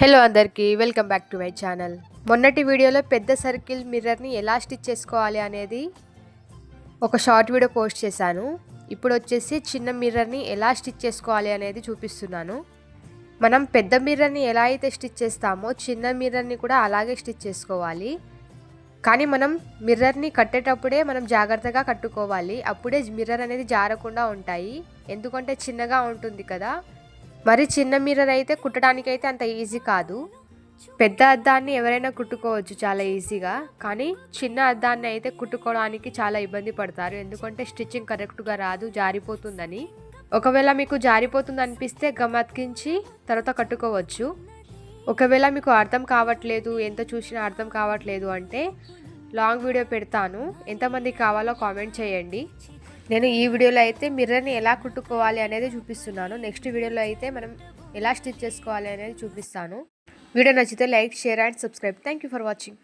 Hello అందరికీ welcome back to my channel. మొన్నటి వీడియోలో పెద్ద సర్కిల్ మిర్రర్ని ఎలా స్టిచ్ చేసుకోవాలి అనేది ఒక షార్ట్ వీడియో పోస్ట్ చేశాను. ఇప్పుడు వచ్చేసి చిన్న మిర్రర్ని ఎలా స్టిచ్ చేసుకోవాలి అనేది చూపిస్తున్నాను. మనం పెద్ద మిర్రర్ని ఎలా అయితే స్టిచ్ చేస్తామో చిన్న మిర్రర్ని కూడా అలాగే స్టిచ్ చేసుకోవాలి. కానీ మనం మిర్రర్ని కట్టేటప్పుడే మనం జాగ్రత్తగా కట్టుకోవాలి. అప్పుడే మిర్రర్ అనేది జారకుండా ఉంటాయి. ఎందుకంటే చిన్నగా ఉంటుంది కదా. మరి చిన్న మిర్రర్ అయితే కుట్టడానికైతే అంత ఈజీ కాదు. పెద్ద అద్దాన్ని ఎవరైనా కుట్టుకోవచ్చు చాలా ఈజీగా. కానీ చిన్న అద్దాన్ని అయితే కుట్టుకోవడానికి చాలా ఇబ్బంది పడతారు. ఎందుకంటే స్టిచ్చింగ్ కరెక్ట్గా రాదు, జారిపోతుందని. ఒకవేళ మీకు జారిపోతుంది అనిపిస్తే గమ్ అతికించి తర్వాత కట్టుకోవచ్చు. ఒకవేళ మీకు అర్థం కావట్లేదు, ఎంత చూసినా అర్థం కావట్లేదు అంటే లాంగ్ వీడియో పెడతాను. ఎంతమందికి కావాలో కామెంట్ చేయండి. నేను ఈ వీడియోలో అయితే మిర్రర్ని ఎలా కుట్టుకోవాలి అనేది చూపిస్తున్నాను. నెక్స్ట్ వీడియోలో అయితే మనం ఎలా స్టిచ్ చేసుకోవాలి అనేది చూపిస్తాను. వీడియో నచ్చితే like, share and subscribe. Thank you for watching.